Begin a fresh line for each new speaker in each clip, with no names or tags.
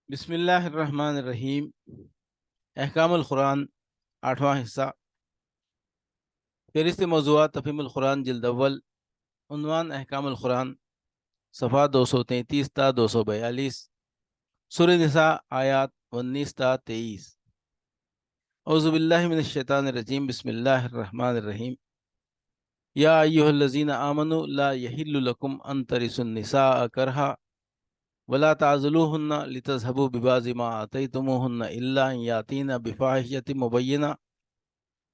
بسم اللہ الرحمن الرحیم۔ احکام القرآن، 8واں حصہ، فہرست موضوعات تفہیم القرآن، جلد اول، عنوان احکام القرآن، صفحہ 233 تا 242، سورہ نساء، آیات 19 تا 23۔ اعوذ باللہ من الشیطان الرجیم، بسم اللہ الرحمن الرحیم۔ یا ایہا الذین آمنوا لا یحل لکم ان ترثوا النساء کرہا ولا تعضلوہن لتذہبوا ببعض ما آتیتموہن الا ان یاتین بفاحشۃ مبینہ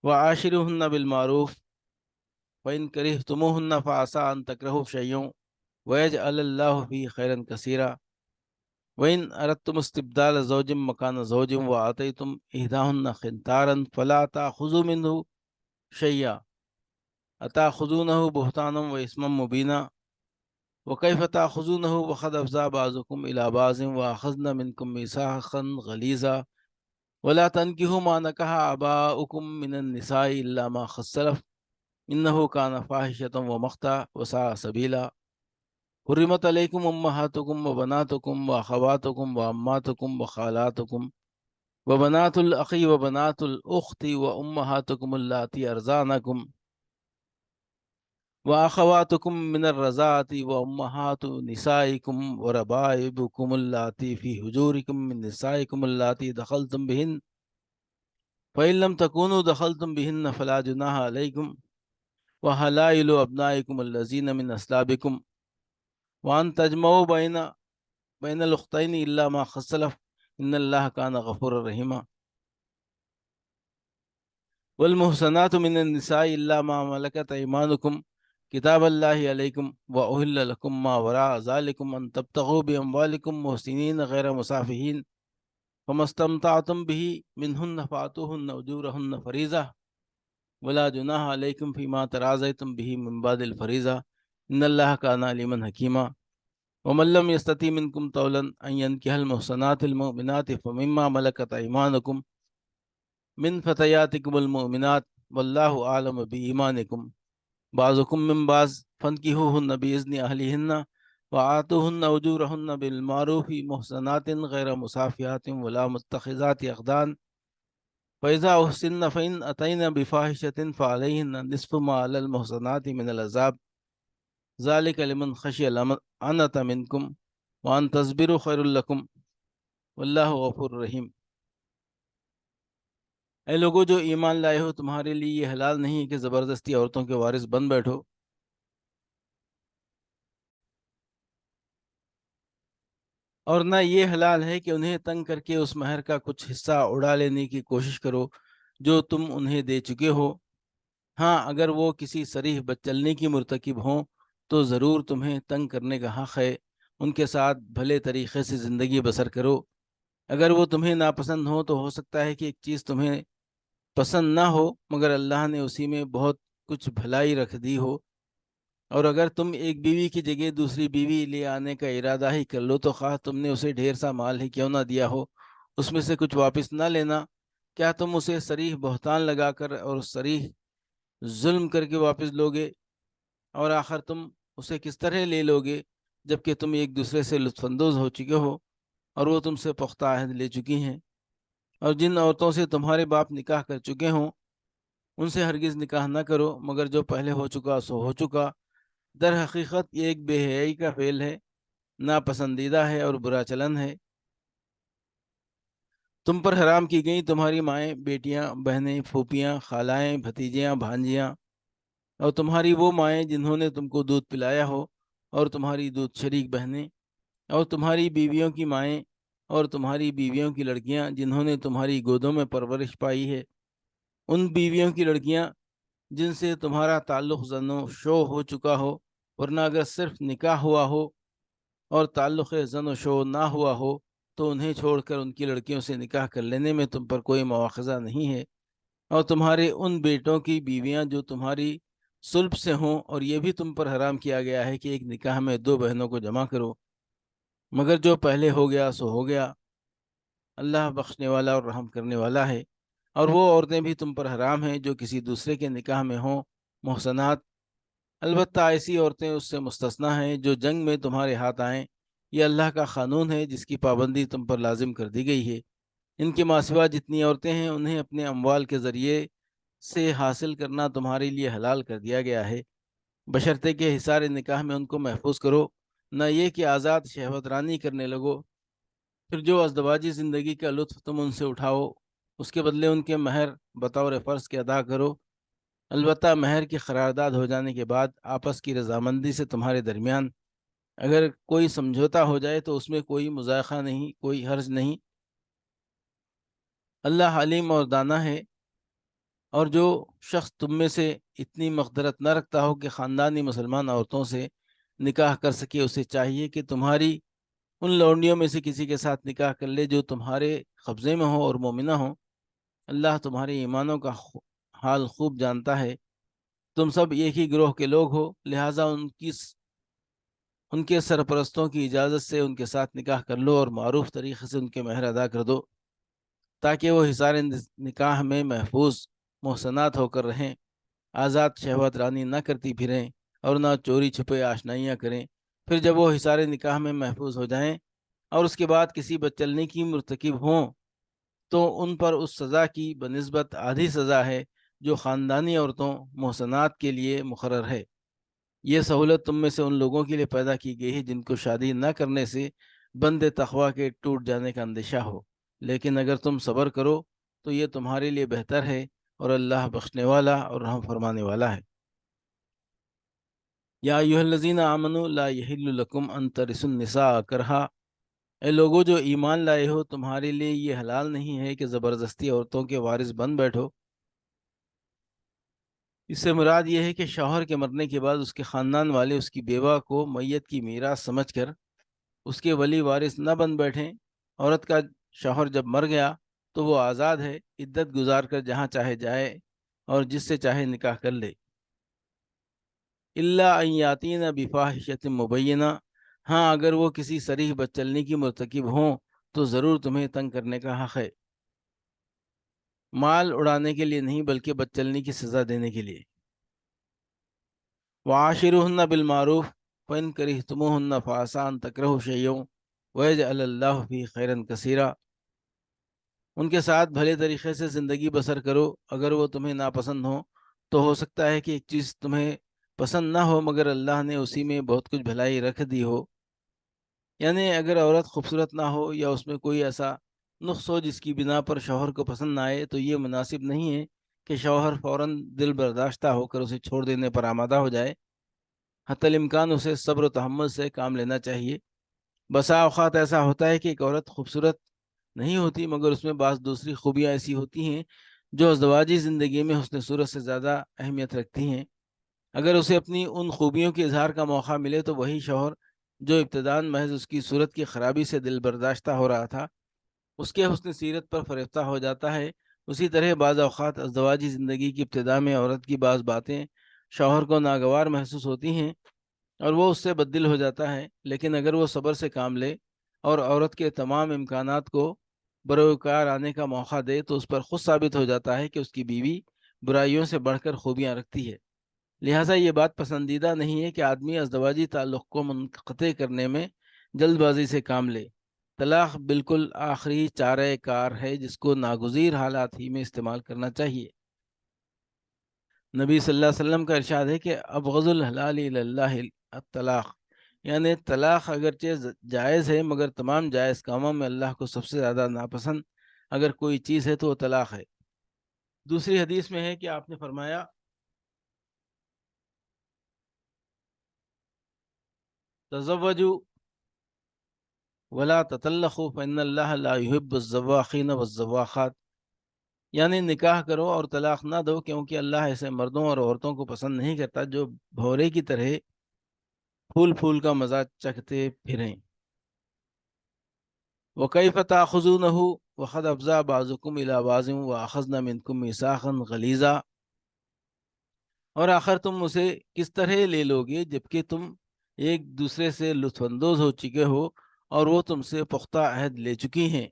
وعاشروہن بالمعروف وإن کرہتموہن فعسى ان تکرہوا شیئا ویجعل اللہ فیہ خیرا کثیرا وإن أردتم استبدال زوج مکان زوج وآتیتم إحداہن قنطارا فلا تأخذوا منہ شیئا أتأخذونہ بہتانا وإثما مبینا وكيف تأخذونه وقد أفضى بعضكم إلى بعض وأخذن منكم ميثاقا غليظا ولا تنكحوا ما نكح آباؤكم من النساء إلا ما قد سلف إنه كان فاحشة ومقتا وساء سبيلا حرمت عليكم أمهاتكم وبناتكم وأخواتكم وعماتكم وخالاتكم وبنات الأخ وبنات الأخت وأمهاتكم اللاتي أرضعنكم وأخواتكم من الرضاعة وأمهات نسائكم وربائبكم اللاتي في حجوركم من نسائكم اللاتي دخلتم بهن فإن لم تكونوا دخلتم بهن فلا جناح عليكم وحلائل أبنائكم الذين من أصلابكم وأن تجمعوا بين الأختين إلا ما قد سلف إن الله كان غفورا رحيما والمحصنات من النساء إلا ما ملكت أيمانكم کتاب اللہ علیکم وأحل لکم ما وراء ذالکم ان تبتغوا باموالکم محسنین غیر مسافحین فما استمتعتم به منہن فآتوہن اجورہن فریضہ ولا جناح علیکم فیما تراضیتم به من بعد الفریضہ ان اللہ کان علیما حکیما ومن لم یستطع منکم طولا ان ینکح المحصنات المؤمنات فمما ملکت ایمانکم من فتیاتکم المؤمنات واللہ اعلم بایمانکم بعضکم من بعض فانکحوہن بإذن اہلہن وآتوہن اجورہن بالمعروف محصنات غیر مصافحات ولا متخذات اخدان فإذا أحسن فإن أتین بفاحشة فعلیہن نصف ما علی المحصنات من العذاب ذلک لمن خشی العنۃ منکم وان تصبروا خیر لکم واللہ غفور رحیم۔ اے لوگو جو ایمان لائے ہو، تمہارے لیے یہ حلال نہیں کہ زبردستی عورتوں کے وارث بن بیٹھو، اور نہ یہ حلال ہے کہ انہیں تنگ کر کے اس مہر کا کچھ حصہ اڑا لینے کی کوشش کرو جو تم انہیں دے چکے ہو۔ ہاں، اگر وہ کسی صریح بدچلنی کی مرتکب ہوں تو ضرور تمہیں تنگ کرنے کا حق ہے، ان کے ساتھ بھلے طریقے سے زندگی بسر کرو۔ اگر وہ تمہیں ناپسند ہو تو ہو سکتا ہے کہ ایک چیز تمہیں پسند نہ ہو مگر اللہ نے اسی میں بہت کچھ بھلائی رکھ دی ہو، اور اگر تم ایک بیوی کی جگہ دوسری بیوی لے آنے کا ارادہ ہی کر لو تو خواہ تم نے اسے ڈھیر سا مال ہی کیوں نہ دیا ہو، اس میں سے کچھ واپس نہ لینا۔ کیا تم اسے صریح بہتان لگا کر اور صریح ظلم کر کے واپس لوگے؟ اور آخر تم اسے کس طرح لے لوگے جبکہ تم ایک دوسرے سے لطف اندوز ہو چکے ہو اور وہ تم سے پختہ عہد لے چکی ہیں؟ اور جن عورتوں سے تمہارے باپ نکاح کر چکے ہوں ان سے ہرگز نکاح نہ کرو مگر جو پہلے ہو چکا سو ہو چکا۔ در حقیقت یہ ایک بے حیائی کا فعل ہے، ناپسندیدہ ہے اور برا چلن ہے۔ تم پر حرام کی گئیں تمہاری مائیں، بیٹیاں، بہنیں، پھوپھیاں، خالائیں، بھتیجیاں، بھانجیاں، اور تمہاری وہ مائیں جنہوں نے تم کو دودھ پلایا ہو، اور تمہاری دودھ شریک بہنیں، اور تمہاری بیویوں کی مائیں، اور تمہاری بیویوں کی لڑکیاں جنہوں نے تمہاری گودوں میں پرورش پائی ہے، ان بیویوں کی لڑکیاں جن سے تمہارا تعلق زن و شو ہو چکا ہو، ورنہ اگر صرف نکاح ہوا ہو اور تعلق زن و شو نہ ہوا ہو تو انہیں چھوڑ کر ان کی لڑکیوں سے نکاح کر لینے میں تم پر کوئی مواخذہ نہیں ہے۔ اور تمہارے ان بیٹوں کی بیویاں جو تمہاری صلب سے ہوں، اور یہ بھی تم پر حرام کیا گیا ہے کہ ایک نکاح میں دو بہنوں کو جمع کرو، مگر جو پہلے ہو گیا سو ہو گیا، اللہ بخشنے والا اور رحم کرنے والا ہے۔ اور وہ عورتیں بھی تم پر حرام ہیں جو کسی دوسرے کے نکاح میں ہوں، محسنات، البتہ ایسی عورتیں اس سے مستثنیٰ ہیں جو جنگ میں تمہارے ہاتھ آئیں، یہ اللہ کا قانون ہے جس کی پابندی تم پر لازم کر دی گئی ہے۔ ان کے ماسوا جتنی عورتیں ہیں انہیں اپنے اموال کے ذریعے سے حاصل کرنا تمہارے لیے حلال کر دیا گیا ہے، بشرطے کہ حصار نکاح میں ان کو محفوظ کرو، نہ یہ کہ آزاد شہوت رانی کرنے لگو۔ پھر جو ازدواجی زندگی کا لطف تم ان سے اٹھاؤ اس کے بدلے ان کے مہر بطور فرض کے ادا کرو، البتہ مہر کی قرارداد ہو جانے کے بعد آپس کی رضامندی سے تمہارے درمیان اگر کوئی سمجھوتا ہو جائے تو اس میں کوئی مضائقہ نہیں، کوئی حرج نہیں۔ اللہ حلیم اور دانا ہے۔ اور جو شخص تم میں سے اتنی مقدرت نہ رکھتا ہو کہ خاندانی مسلمان عورتوں سے نکاح کر سکے، اسے چاہیے کہ تمہاری ان لونڈیوں میں سے کسی کے ساتھ نکاح کر لے جو تمہارے قبضے میں ہو اور مومنہ ہو۔ اللہ تمہارے ایمانوں کا حال خوب جانتا ہے۔ تم سب ایک ہی گروہ کے لوگ ہو، لہٰذا ان کے سرپرستوں کی اجازت سے ان کے ساتھ نکاح کر لو اور معروف طریقے سے ان کے مہر ادا کر دو، تاکہ وہ حصار نکاح میں محفوظ محسنات ہو کر رہیں، آزاد شہوت رانی نہ کرتی پھریں اور نہ چوری چھپے آشنائیاں کریں۔ پھر جب وہ حصار نکاح میں محفوظ ہو جائیں اور اس کے بعد کسی بدچلنی کی مرتکب ہوں تو ان پر اس سزا کی بنسبت آدھی سزا ہے جو خاندانی عورتوں محسنات کے لیے مقرر ہے۔ یہ سہولت تم میں سے ان لوگوں کے لیے پیدا کی گئی ہے جن کو شادی نہ کرنے سے بند تقوی کے ٹوٹ جانے کا اندیشہ ہو، لیکن اگر تم صبر کرو تو یہ تمہارے لیے بہتر ہے، اور اللہ بخشنے والا اور رحم فرمانے والا ہے۔ یا ایھا الذین آمنوا لا یحل لکم ان ترثوا النساء کرہا، اے لوگو جو ایمان لائے ہو، تمہارے لیے یہ حلال نہیں ہے کہ زبردستی عورتوں کے وارث بن بیٹھو۔ اس سے مراد یہ ہے کہ شوہر کے مرنے کے بعد اس کے خاندان والے اس کی بیوہ کو میت کی میراث سمجھ کر اس کے ولی وارث نہ بن بیٹھیں۔ عورت کا شوہر جب مر گیا تو وہ آزاد ہے، عدت گزار کر جہاں چاہے جائے اور جس سے چاہے نکاح کر لے، الا ان یاتین بفاحشۃ مبینہ، ہاں اگر وہ کسی صریح بدچلنی کی مرتکب ہوں تو ضرور تمہیں تنگ کرنے کا حق ہے، مال اڑانے کے لیے نہیں بلکہ بدچلنی کی سزا دینے کے لیے۔ وعاشرہن بالمعروف فإن کرہتموہن فعسى أن تکرہوا شیئا ویجعل اللہ فیہ خیرا کثیرا، ان کے ساتھ بھلے طریقے سے زندگی بسر کرو، اگر وہ تمہیں ناپسند ہوں تو ہو سکتا ہے کہ ایک چیز تمہیں پسند نہ ہو مگر اللہ نے اسی میں بہت کچھ بھلائی رکھ دی ہو، یعنی اگر عورت خوبصورت نہ ہو یا اس میں کوئی ایسا نقص ہو جس کی بنا پر شوہر کو پسند نہ آئے تو یہ مناسب نہیں ہے کہ شوہر فوراً دل برداشتہ ہو کر اسے چھوڑ دینے پر آمادہ ہو جائے، حتی الامکان اسے صبر و تحمل سے کام لینا چاہیے۔ بسا اوقات ایسا ہوتا ہے کہ ایک عورت خوبصورت نہیں ہوتی مگر اس میں بعض دوسری خوبیاں ایسی ہوتی ہیں جو ازدواجی زندگی میں حسن صورت سے زیادہ اہمیت رکھتی ہیں۔ اگر اسے اپنی ان خوبیوں کے اظہار کا موقع ملے تو وہی شوہر جو ابتداً محض اس کی صورت کی خرابی سے دل برداشتہ ہو رہا تھا اس کے حسن سیرت پر فریفتہ ہو جاتا ہے۔ اسی طرح بعض اوقات ازدواجی زندگی کی ابتدا میں عورت کی بعض باتیں شوہر کو ناگوار محسوس ہوتی ہیں اور وہ اس سے بددل ہو جاتا ہے، لیکن اگر وہ صبر سے کام لے اور عورت کے تمام امکانات کو بروکار آنے کا موقع دے تو اس پر خود ثابت ہو جاتا ہے کہ اس کی بیوی برائیوں سے بڑھ کر خوبیاں رکھتی ہے۔ لہٰذا یہ بات پسندیدہ نہیں ہے کہ آدمی ازدواجی تعلق کو منقطع کرنے میں جلد بازی سے کام لے۔ طلاق بالکل آخری چارہ کار ہے جس کو ناگزیر حالات ہی میں استعمال کرنا چاہیے۔ نبی صلی اللہ علیہ وسلم کا ارشاد ہے کہ ابغض الحلال الی اللہ الطلاق، یعنی طلاق اگرچہ جائز ہے مگر تمام جائز کاموں میں اللہ کو سب سے زیادہ ناپسند اگر کوئی چیز ہے تو وہ طلاق ہے۔ دوسری حدیث میں ہے کہ آپ نے فرمایا تزوجوا ولا تطلقوا فإن اللہ لا يحب الزواخین والزواخات، یعنی نکاح کرو اور طلاق نہ دو کیونکہ اللہ ایسے مردوں اور عورتوں کو پسند نہیں کرتا جو بھورے کی طرح پھول پھول کا مزہ چکھتے پھریں۔ وَكَيْفَ تَأْخُذُونَهُ وَقَدْ أَفْضَىٰ بَعْضُكُمْ إِلَىٰ بَعْضٍ وَأَخَذْنَ مِنْكُمْ مِيثَاقًا غَلِيظًا، اور آخر تم اسے کس طرح لے لو گے جبکہ تم ایک دوسرے سے لطف اندوز ہو چکے ہو اور وہ تم سے پختہ عہد لے چکی ہیں۔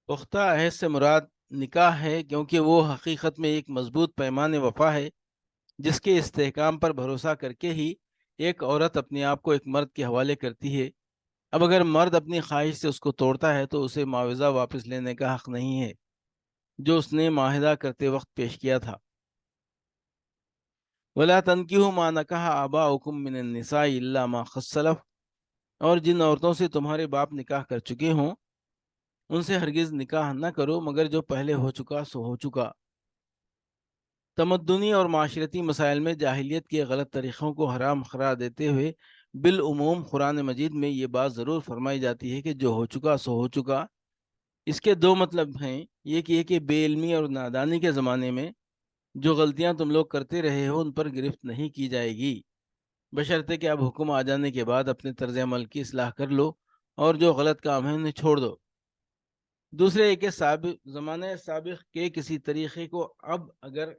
پختہ عہد سے مراد نکاح ہے کیونکہ وہ حقیقت میں ایک مضبوط پیمان وفا ہے جس کے استحکام پر بھروسہ کر کے ہی ایک عورت اپنے آپ کو ایک مرد کے حوالے کرتی ہے۔ اب اگر مرد اپنی خواہش سے اس کو توڑتا ہے تو اسے معاوضہ واپس لینے کا حق نہیں ہے جو اس نے معاہدہ کرتے وقت پیش کیا تھا۔ وَلَا تَنْكِحُوا مَا نَكَحَ آبَاؤُكُم مِّنَ النِّسَاءِ إِلَّا مَا قَدْ سَلَفَ، اور جن عورتوں سے تمہارے باپ نکاح کر چکے ہوں ان سے ہرگز نکاح نہ کرو مگر جو پہلے ہو چکا سو ہو چکا۔ تمدنی اور معاشرتی مسائل میں جاہلیت کے غلط طریقوں کو حرام قرار دیتے ہوئے بالعموم قرآن مجید میں یہ بات ضرور فرمائی جاتی ہے کہ جو ہو چکا سو ہو چکا۔ اس کے دو مطلب ہیں، یہ کہ بے علمی اور نادانی کے زمانے میں جو غلطیاں تم لوگ کرتے رہے ہو ان پر گرفت نہیں کی جائے گی، بشرطے کہ اب حکم آ جانے کے بعد اپنے طرز عمل کی اصلاح کر لو اور جو غلط کام ہے انہیں چھوڑ دو۔ دوسرے یہ کہ زمانہ سابق کے کسی طریقے کو اب اگر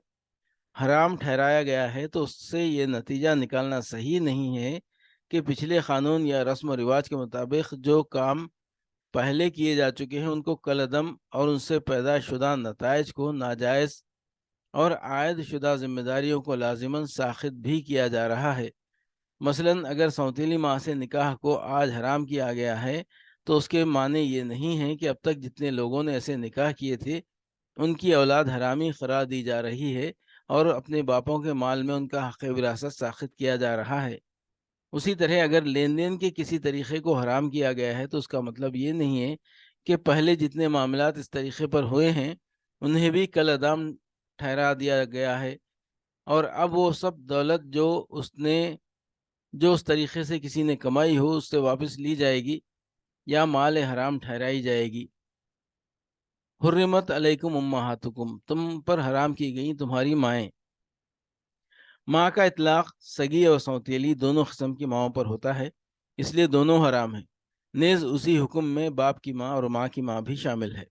حرام ٹھہرایا گیا ہے تو اس سے یہ نتیجہ نکالنا صحیح نہیں ہے کہ پچھلے قانون یا رسم و رواج کے مطابق جو کام پہلے کیے جا چکے ہیں ان کو کالعدم اور ان سے پیدا شدہ نتائج کو ناجائز اور عائد شدہ ذمہ داریوں کو لازماً ساخط بھی کیا جا رہا ہے۔ مثلاً اگر سوتیلی ماہ سے نکاح کو آج حرام کیا گیا ہے تو اس کے معنی یہ نہیں ہے کہ اب تک جتنے لوگوں نے ایسے نکاح کیے تھے ان کی اولاد حرامی قرار دی جا رہی ہے اور اپنے باپوں کے مال میں ان کا حق وراثت ساخط کیا جا رہا ہے۔ اسی طرح اگر لین دین کے کسی طریقے کو حرام کیا گیا ہے تو اس کا مطلب یہ نہیں ہے کہ پہلے جتنے معاملات اس طریقے پر ہوئے ہیں انہیں بھی کالعدم ٹھہرا دیا گیا ہے اور اب وہ سب دولت جو اس طریقے سے کسی نے کمائی ہو اس سے واپس لی جائے گی یا مال حرام ٹھہرائی جائے گی۔ حرمت علیکم امہاتکم، تم پر حرام کی گئی تمہاری مائیں۔ ماں کا اطلاق سگی اور سوتیلی دونوں قسم کی ماؤں پر ہوتا ہے، اس لیے دونوں حرام ہیں۔ نیز اسی حکم میں باپ کی ماں اور ماں کی ماں بھی شامل ہے۔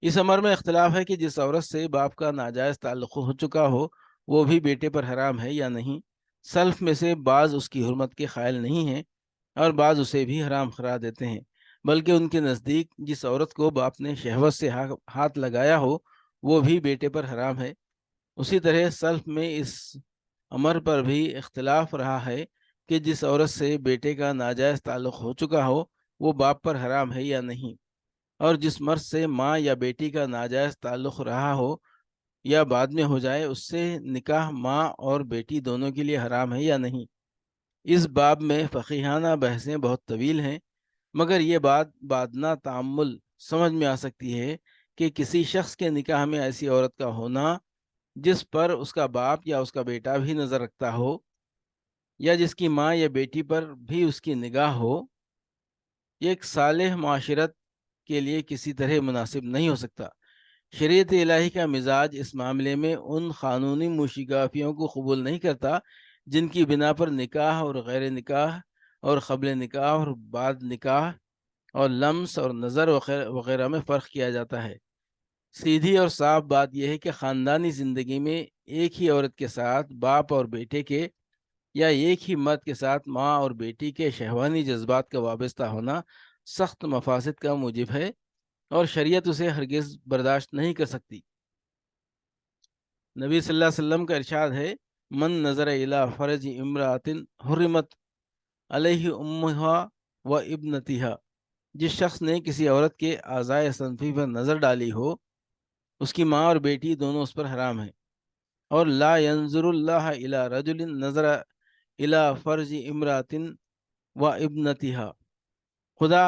اس امر میں اختلاف ہے کہ جس عورت سے باپ کا ناجائز تعلق ہو چکا ہو وہ بھی بیٹے پر حرام ہے یا نہیں۔ سلف میں سے بعض اس کی حرمت کے قائل نہیں ہیں اور بعض اسے بھی حرام قرار دیتے ہیں، بلکہ ان کے نزدیک جس عورت کو باپ نے شہوت سے ہاتھ لگایا ہو وہ بھی بیٹے پر حرام ہے۔ اسی طرح سلف میں اس امر پر بھی اختلاف رہا ہے کہ جس عورت سے بیٹے کا ناجائز تعلق ہو چکا ہو وہ باپ پر حرام ہے یا نہیں، اور جس مرد سے ماں یا بیٹی کا ناجائز تعلق رہا ہو یا بعد میں ہو جائے اس سے نکاح ماں اور بیٹی دونوں کے لیے حرام ہے یا نہیں۔ اس باب میں فقیہانہ بحثیں بہت طویل ہیں، مگر یہ بات بادنا تعمل سمجھ میں آ سکتی ہے کہ کسی شخص کے نکاح میں ایسی عورت کا ہونا جس پر اس کا باپ یا اس کا بیٹا بھی نظر رکھتا ہو یا جس کی ماں یا بیٹی پر بھی اس کی نگاہ ہو، یہ ایک صالح معاشرت کے لیے کسی طرح مناسب نہیں ہو سکتا۔ شریعت الہی کا مزاج اس معاملے میں ان قانونی موشگافیوں کو قبول نہیں کرتا جن کی بنا پر نکاح اور غیر نکاح اور قبل نکاح اور بعد نکاح اور لمس اور نظر وغیرہ میں فرق کیا جاتا ہے۔ سیدھی اور صاف بات یہ ہے کہ خاندانی زندگی میں ایک ہی عورت کے ساتھ باپ اور بیٹے کے یا ایک ہی مرد کے ساتھ ماں اور بیٹی کے شہوانی جذبات کا وابستہ ہونا سخت مفاسد کا موجب ہے اور شریعت اسے ہرگز برداشت نہیں کر سکتی۔ نبی صلی اللہ علیہ وسلم کا ارشاد ہے، من نظر الی فرج امرأۃ حرمت علیہ امہا و ابنتہا، جس شخص نے کسی عورت کے اعضائے صنفی پر نظر ڈالی ہو اس کی ماں اور بیٹی دونوں اس پر حرام ہیں۔ اور لا ینظر اللہ الی رجل نظر الی فرج امرأۃ و ابنتہا، خدا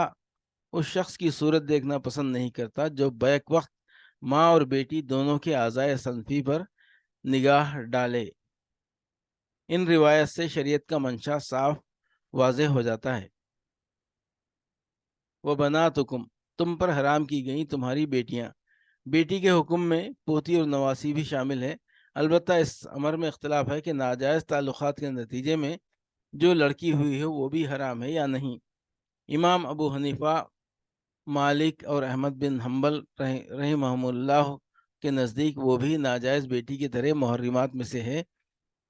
اس شخص کی صورت دیکھنا پسند نہیں کرتا جو بیک وقت ماں اور بیٹی دونوں کے اعضائے صنفی پر نگاہ ڈالے۔ ان روایت سے شریعت کا منشا صاف واضح ہو جاتا ہے۔ وَبَنَاتُكُمْ، تم پر حرام کی گئیں تمہاری بیٹیاں۔ بیٹی کے حکم میں پوتی اور نواسی بھی شامل ہے، البتہ اس امر میں اختلاف ہے کہ ناجائز تعلقات کے نتیجے میں جو لڑکی ہوئی ہو وہ بھی حرام ہے یا نہیں۔ امام ابو حنیفہ، مالک اور احمد بن حنبل رحمہم اللہ کے نزدیک وہ بھی ناجائز بیٹی کی طرح محرمات میں سے ہے،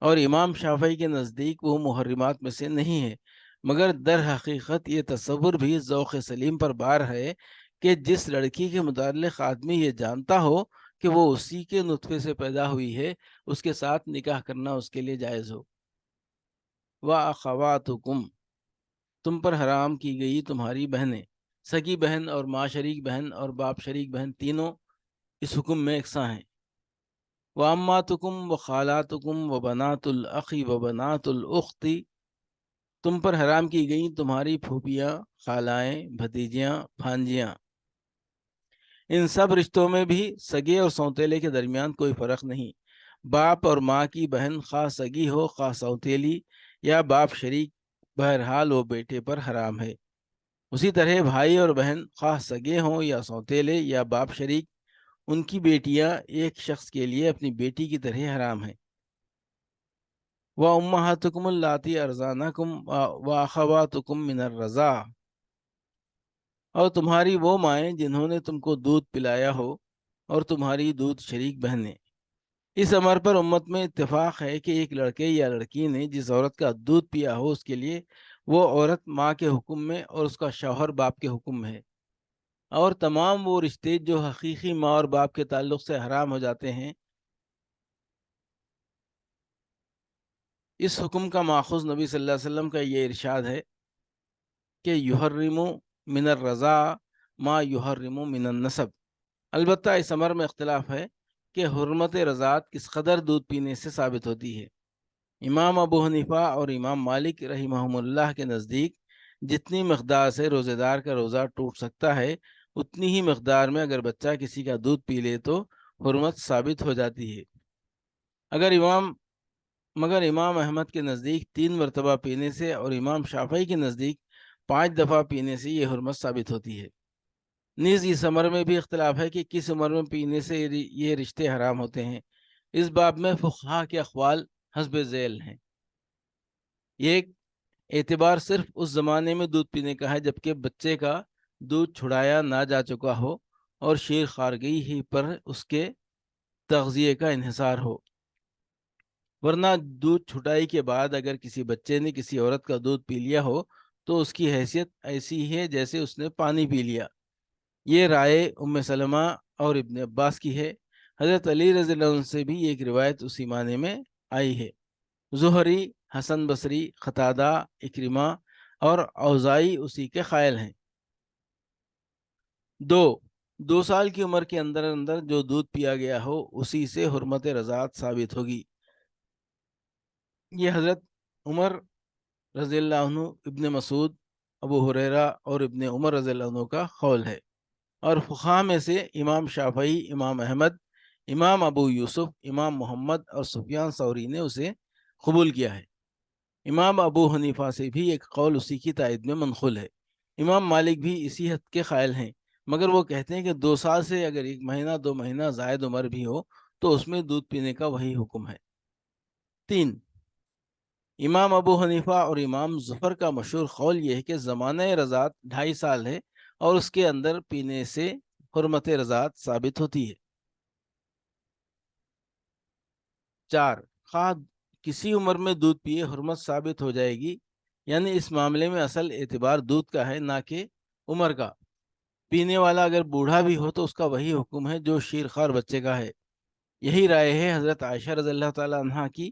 اور امام شافعی کے نزدیک وہ محرمات میں سے نہیں ہے، مگر در حقیقت یہ تصور بھی ذوق سلیم پر بار ہے کہ جس لڑکی کے متعلق آدمی یہ جانتا ہو کہ وہ اسی کے نطفے سے پیدا ہوئی ہے اس کے ساتھ نکاح کرنا اس کے لیے جائز ہو۔ وَأَخَوَاتُكُمْ، تم پر حرام کی گئی تمہاری بہنیں، سگی بہن اور ماں شریک بہن اور باپ شریک بہن تینوں اس حکم میں یکساں ہیں۔ وَأَمَّاتُكُمْ وَخَالَاتُكُمْ وَبَنَاتُ الْأَخِ وَبَنَاتُ الْأُخْتِ، تم پر حرام کی گئیں تمہاری پھوپھیاں، خالائیں، بھتیجیاں، بھانجیاں۔ ان سب رشتوں میں بھی سگے اور سوتیلے کے درمیان کوئی فرق نہیں۔ باپ اور ماں کی بہن خواہ سگی ہو خواہ سوتیلی یا باپ شریک، بہرحال وہ بیٹے پر حرام ہے۔ اسی طرح بھائی اور بہن خواہ سگے ہوں یا سوتیلے یا باپ شریک، ان کی بیٹیاں ایک شخص کے لیے اپنی بیٹی کی طرح حرام ہیں۔ وَأُمَّهَاتُكُمُ اللَّاتِي أَرْضَعْنَكُمْ وَأَخَوَاتُكُمْ مِنَ الرَّضَاعَةِ، اور تمہاری وہ مائیں جنہوں نے تم کو دودھ پلایا ہو اور تمہاری دودھ شریک بہنیں۔ اس امر پر امت میں اتفاق ہے کہ ایک لڑکے یا لڑکی نے جس عورت کا دودھ پیا ہو اس کے لیے وہ عورت ماں کے حکم میں اور اس کا شوہر باپ کے حکم میں ہے، اور تمام وہ رشتے جو حقیقی ماں اور باپ کے تعلق سے حرام ہو جاتے ہیں۔ اس حکم کا ماخوذ نبی صلی اللہ علیہ وسلم کا یہ ارشاد ہے کہ یحرم من الرضاع ما یحرم من النسب۔ البتہ اس امر میں اختلاف ہے کہ حرمت رضاعت کس قدر دودھ پینے سے ثابت ہوتی ہے۔ امام ابو حنیفہ اور امام مالک رحمہم اللہ کے نزدیک جتنی مقدار سے روزے دار کا روزہ ٹوٹ سکتا ہے اتنی ہی مقدار میں اگر بچہ کسی کا دودھ پی لے تو حرمت ثابت ہو جاتی ہے۔ مگر امام احمد کے نزدیک 3 مرتبہ پینے سے اور امام شافعی کے نزدیک 5 دفعہ پینے سے یہ حرمت ثابت ہوتی ہے۔ نیز اس عمر میں بھی اختلاف ہے کہ کس عمر میں پینے سے یہ رشتے حرام ہوتے ہیں۔ اس باب میں فقہا کے اقوال حسب ذیل ہیں۔ یہ ایک اعتبار صرف اس زمانے میں دودھ پینے کا ہے جبکہ بچے کا دودھ چھڑایا نہ جا چکا ہو اور شیر خارگی ہی پر اس کے تغذیے کا انحصار ہو، ورنہ دودھ چھٹائی کے بعد اگر کسی بچے نے کسی عورت کا دودھ پی لیا ہو تو اس کی حیثیت ایسی ہے جیسے اس نے پانی پی لیا۔ یہ رائے ام سلمہ اور ابن عباس کی ہے۔ حضرت علی رضی اللہ عنہ سے بھی ایک روایت اسی معنی میں آئی ہے۔ زہری، حسن بصری، قتادہ، اکرمہ اور اوزائی اسی کے قائل ہیں۔ 2 سال کی عمر کے اندر اندر جو دودھ پیا گیا ہو اسی سے حرمت رضاعت ثابت ہوگی۔ یہ حضرت عمر رضی اللہ عنہ، ابن مسعود، ابو ہریرہ اور ابن عمر رضی اللہ عنہ کا قول ہے، اور فقہا میں سے امام شافعی، امام احمد، امام ابو یوسف، امام محمد اور سفیان ثوری نے اسے قبول کیا ہے۔ امام ابو حنیفہ سے بھی ایک قول اسی کی تائید میں منقول ہے۔ امام مالک بھی اسی حد کے قائل ہیں، مگر وہ کہتے ہیں کہ 2 سال سے اگر 1 مہینہ 2 مہینہ زائد عمر بھی ہو تو اس میں دودھ پینے کا وہی حکم ہے۔ 3، امام ابو حنیفہ اور امام ظفر کا مشہور قول یہ ہے کہ زمانہ رضاعت 2.5 سال ہے اور اس کے اندر پینے سے حرمت رضاعت ثابت ہوتی ہے۔ 4، خواہ کسی عمر میں دودھ پیے حرمت ثابت ہو جائے گی، یعنی اس معاملے میں اصل اعتبار دودھ کا ہے نہ کہ عمر کا۔ پینے والا اگر بوڑھا بھی ہو تو اس کا وہی حکم ہے جو شیرخوار بچے کا ہے۔ یہی رائے ہے حضرت عائشہ رضی اللہ تعالی عنہ کی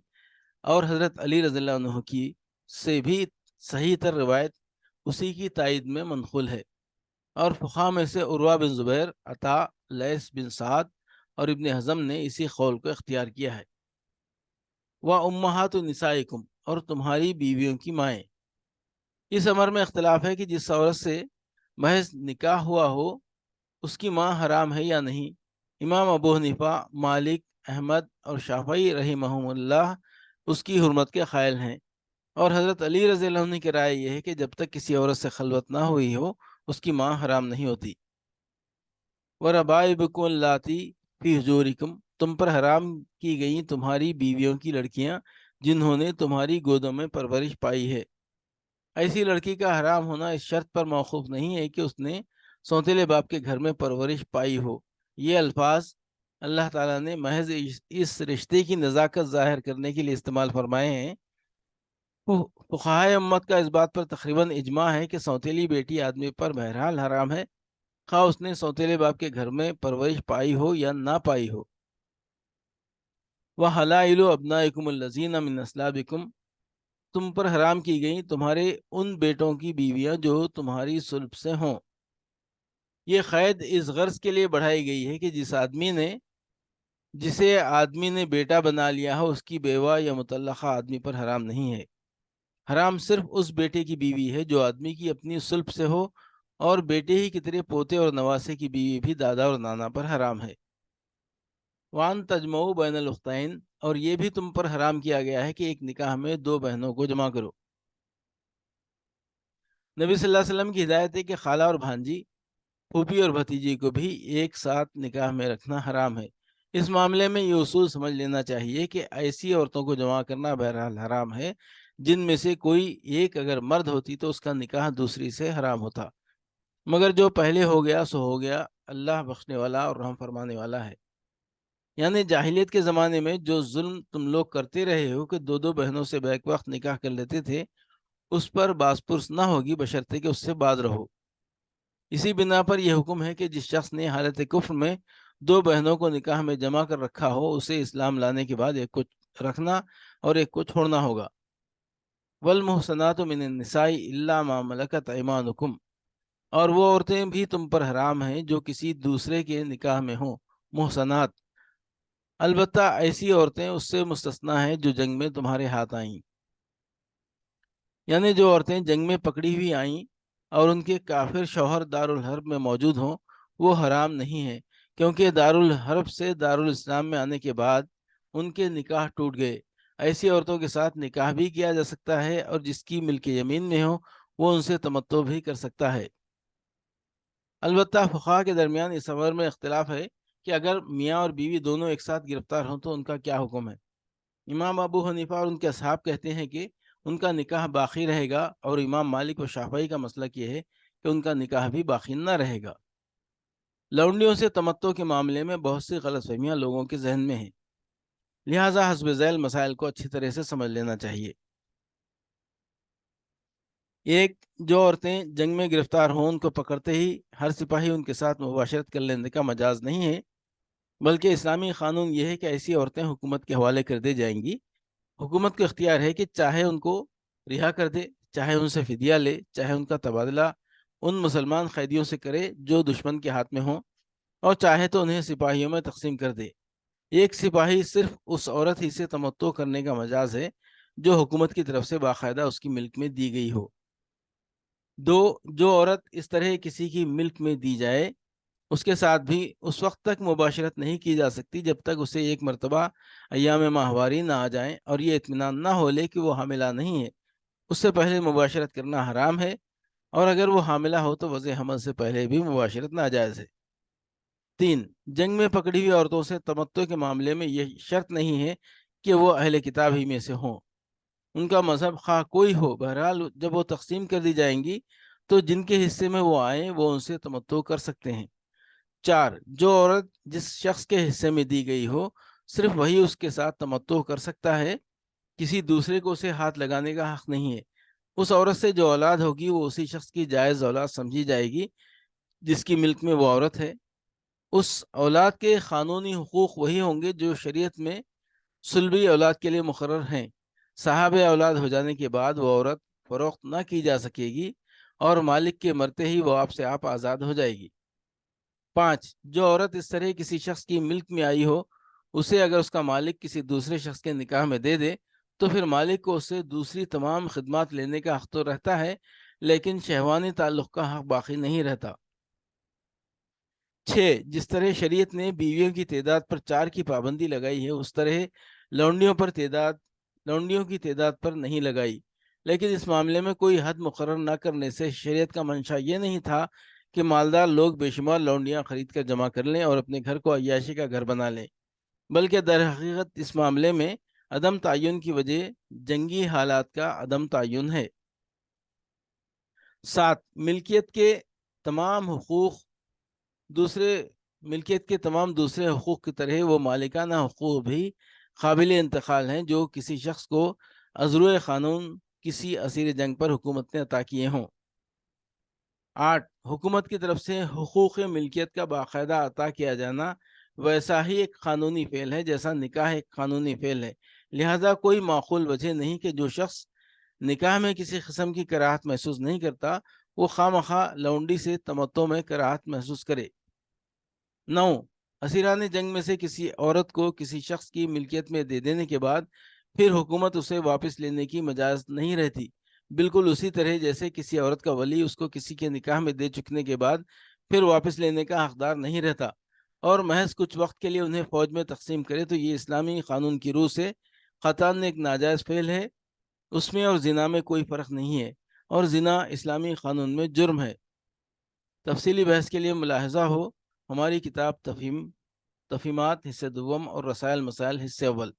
اور حضرت علی رضی اللہ عنہ کی سے بھی صحیح تر روایت اسی کی تائید میں منقول ہے، اور فقہا میں سے عروہ بن زبیر، عطا، لیث بن سعد اور ابن حزم نے اسی قول کو اختیار کیا ہے۔ وَأُمَّهَاتُ نِسَائِكُمْ، اور تمہاری بیویوں کی مائیں۔ اس امر میں اختلاف ہے کہ جس عورت سے محض نکاح ہوا ہو اس کی ماں حرام ہے یا نہیں۔ امام ابو حنیفہ، مالک، احمد اور شافعی رحمہم اللہ اس کی حرمت کے قائل ہیں، اور حضرت علی رضی اللہ عنہ کی رائے یہ ہے کہ جب تک کسی عورت سے خلوت نہ ہوئی ہو اس کی ماں حرام نہیں ہوتی۔ وَرَبَائِبُكُمُ اللَّاتِي فِي حُجُورِكُمْ، تم پر حرام کی گئیں تمہاری بیویوں کی لڑکیاں جنہوں نے تمہاری گودوں میں پرورش پائی ہے۔ ایسی لڑکی کا حرام ہونا اس شرط پر موقوف نہیں ہے کہ اس نے سوتیلے باپ کے گھر میں پرورش پائی ہو۔ یہ الفاظ اللہ تعالیٰ نے محض اس رشتے کی نزاکت ظاہر کرنے کے لیے استعمال فرمائے ہیں۔ فقہائے امت کا اس بات پر تقریباً اجماع ہے کہ سوتیلی بیٹی آدمی پر بہرحال حرام ہے، خواہ اس نے سوتیلے باپ کے گھر میں پرورش پائی ہو یا نہ پائی ہو۔ وَحَلَائِلُ أَبْنَائِكُمُ الَّذِينَ مِنْ أَصْلَابِكُمْ، تم پر حرام کی گئیں تمہارے ان بیٹوں کی بیویاں جو تمہاری صلب سے ہوں۔ یہ قید اس غرض کے لیے بڑھائی گئی ہے کہ جسے آدمی نے بیٹا بنا لیا ہو اس کی بیوہ یا مطلقہ آدمی پر حرام نہیں ہے۔ حرام صرف اس بیٹے کی بیوی ہے جو آدمی کی اپنی صلب سے ہو، اور بیٹے ہی کی طرح پوتے اور نواسے کی بیوی بھی دادا اور نانا پر حرام ہے۔ وان تجمعوا بین الاختین، اور یہ بھی تم پر حرام کیا گیا ہے کہ ایک نکاح میں دو بہنوں کو جمع کرو۔ نبی صلی اللہ علیہ وسلم کی ہدایت ہے کہ خالہ اور بھانجی، پھوپھی اور بھتیجی کو بھی ایک ساتھ نکاح میں رکھنا حرام ہے۔ اس معاملے میں یہ اصول سمجھ لینا چاہیے کہ ایسی عورتوں کو جمع کرنا بہرحال حرام ہے جن میں سے کوئی ایک اگر مرد ہوتی تو اس کا نکاح دوسری سے حرام ہوتا، مگر جو پہلے ہو گیا سو ہو گیا، اللہ بخشنے والا اور رحم فرمانے والا ہے۔ یعنی جاہلیت کے زمانے میں جو ظلم تم لوگ کرتے رہے ہو کہ دو دو بہنوں سے بیک وقت نکاح کر لیتے تھے، اس پر باز پرس نہ ہوگی بشرطے کہ اس سے باز رہو۔ اسی بنا پر یہ حکم ہے کہ جس شخص نے حالت کفر میں دو بہنوں کو نکاح میں جمع کر رکھا ہو اسے اسلام لانے کے بعد ایک کو رکھنا اور ایک کو چھوڑنا ہوگا۔ والمحصنات من النساء الا ما ملکت ایمانکم، اور وہ عورتیں بھی تم پر حرام ہیں جو کسی دوسرے کے نکاح میں ہوں، محصنات، البتہ ایسی عورتیں اس سے مستثنا ہیں جو جنگ میں تمہارے ہاتھ آئیں۔ یعنی جو عورتیں جنگ میں پکڑی ہوئی آئیں اور ان کے کافر شوہر دارالحرب میں موجود ہوں وہ حرام نہیں ہیں، کیونکہ دارالحرب سے دارالاسلام میں آنے کے بعد ان کے نکاح ٹوٹ گئے۔ ایسی عورتوں کے ساتھ نکاح بھی کیا جا سکتا ہے، اور جس کی ملک یمین میں ہو وہ ان سے تمتع بھی کر سکتا ہے۔ البتہ فقہا کے درمیان اس امر میں اختلاف ہے کہ اگر میاں اور بیوی دونوں ایک ساتھ گرفتار ہوں تو ان کا کیا حکم ہے۔ امام ابو حنیفہ اور ان کے اصحاب کہتے ہیں کہ ان کا نکاح باقی رہے گا، اور امام مالک و شافعی کا مسلک یہ ہے کہ ان کا نکاح بھی باقی نہ رہے گا۔ لونڈیوں سے تمتع کے معاملے میں بہت سی غلط فہمیاں لوگوں کے ذہن میں ہیں، لہٰذا حسب ذیل مسائل کو اچھی طرح سے سمجھ لینا چاہیے۔ ایک، جو عورتیں جنگ میں گرفتار ہوں ان کو پکڑتے ہی ہر سپاہی ان کے ساتھ مباشرت کر لینے کا مجاز نہیں ہے، بلکہ اسلامی قانون یہ ہے کہ ایسی عورتیں حکومت کے حوالے کر دی جائیں گی۔ حکومت کو اختیار ہے کہ چاہے ان کو رہا کر دے، چاہے ان سے فدیہ لے، چاہے ان کا تبادلہ ان مسلمان قیدیوں سے کرے جو دشمن کے ہاتھ میں ہوں، اور چاہے تو انہیں سپاہیوں میں تقسیم کر دے۔ ایک سپاہی صرف اس عورت ہی سے تمتع کرنے کا مجاز ہے جو حکومت کی طرف سے باقاعدہ اس کی ملک میں دی گئی ہو۔ دو، جو عورت اس طرح کسی کی ملک میں دی جائے اس کے ساتھ بھی اس وقت تک مباشرت نہیں کی جا سکتی جب تک اسے ایک مرتبہ ایام ماہواری نہ آ جائیں اور یہ اطمینان نہ ہو لے کہ وہ حاملہ نہیں ہے۔ اس سے پہلے مباشرت کرنا حرام ہے، اور اگر وہ حاملہ ہو تو وضع حمل سے پہلے بھی مباشرت ناجائز ہے۔ تین، جنگ میں پکڑی ہوئی عورتوں سے تمتع کے معاملے میں یہ شرط نہیں ہے کہ وہ اہل کتاب ہی میں سے ہوں، ان کا مذہب خواہ کوئی ہو، بہرحال جب وہ تقسیم کر دی جائیں گی تو جن کے حصے میں وہ آئیں وہ ان سے تمتع کر سکتے ہیں۔ چار، جو عورت جس شخص کے حصے میں دی گئی ہو صرف وہی اس کے ساتھ تمتع کر سکتا ہے، کسی دوسرے کو اسے ہاتھ لگانے کا حق نہیں ہے۔ اس عورت سے جو اولاد ہوگی وہ اسی شخص کی جائز اولاد سمجھی جائے گی جس کی ملک میں وہ عورت ہے۔ اس اولاد کے قانونی حقوق وہی ہوں گے جو شریعت میں صلبی اولاد کے لیے مقرر ہیں۔ صاحب اولاد ہو جانے کے بعد وہ عورت فروخت نہ کی جا سکے گی، اور مالک کے مرتے ہی وہ آپ سے آپ آزاد ہو جائے گی۔ پانچ، جو عورت اس طرح کسی شخص کی ملک میں آئی ہو اسے اگر اس کا مالک کسی دوسرے شخص کے نکاح میں دے دے تو پھر مالک کو اسے دوسری تمام خدمات لینے کا حق تو رہتا ہے، لیکن شہوانی تعلق کا حق باقی نہیں رہتا۔ چھ، جس طرح شریعت نے بیویوں کی تعداد پر 4 کی پابندی لگائی ہے اس طرح لونڈیوں کی تعداد پر نہیں لگائی، لیکن اس معاملے میں کوئی حد مقرر نہ کرنے سے شریعت کا منشا یہ نہیں تھا کہ مالدار لوگ بے شمار لونڈیاں خرید کر جمع کر لیں اور اپنے گھر کو عیاشی کا گھر بنا لیں، بلکہ در حقیقت اس معاملے میں عدم تعین کی وجہ جنگی حالات کا عدم تعین ہے۔ 7، ملکیت کے تمام دوسرے حقوق کی طرح وہ مالکانہ حقوق بھی قابل انتقال ہیں جو کسی شخص کو ازروئے قانون کسی اسیر جنگ پر حکومت نے عطا کیے ہوں۔ 8. حکومت کی طرف سے حقوق ملکیت کا باقاعدہ عطا کیا جانا ویسا ہی ایک قانونی فعل ہے جیسا نکاح ایک قانونی فعل ہے، لہذا کوئی معقول وجہ نہیں کہ جو شخص نکاح میں کسی قسم کی کراہت محسوس نہیں کرتا وہ خواہ مخواہ لونڈی سے تمتع میں کراہت محسوس کرے۔ 9. اسیران جنگ میں سے کسی عورت کو کسی شخص کی ملکیت میں دے دینے کے بعد پھر حکومت اسے واپس لینے کی مجاز نہیں رہتی، بالکل اسی طرح جیسے کسی عورت کا ولی اس کو کسی کے نکاح میں دے چکنے کے بعد پھر واپس لینے کا حقدار نہیں رہتا اور محض کچھ وقت کے لیے انہیں فوج میں تقسیم کرے تو یہ اسلامی قانون کی روح سے قطعاً ایک ناجائز فعل ہے، اس میں اور زنا میں کوئی فرق نہیں ہے اور زنا اسلامی قانون میں جرم ہے۔ تفصیلی بحث کے لیے ملاحظہ ہو ہماری کتاب تفہیمات حصہ دوم اور رسائل مسائل حصہ اول۔